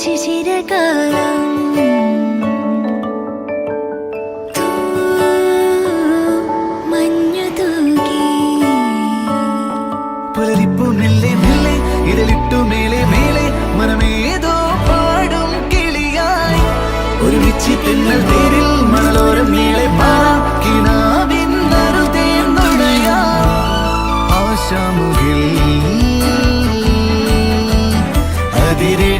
ശിശിരകാലം മഞ്ഞു തൂകി പുലരിപ്പു മെല്ലെ മെല്ലെ ഇരളിട്ടു മേലെ മേലെ മനമേതോ പാടും കിളിയായി ഒരുമിച്ച് തെന്നൽ തേരിൽ മണലോരം മേലെ പാക്കിനാവിൻ നറുതേന്നുണയാ ആശാമുകിൽ അതിരെ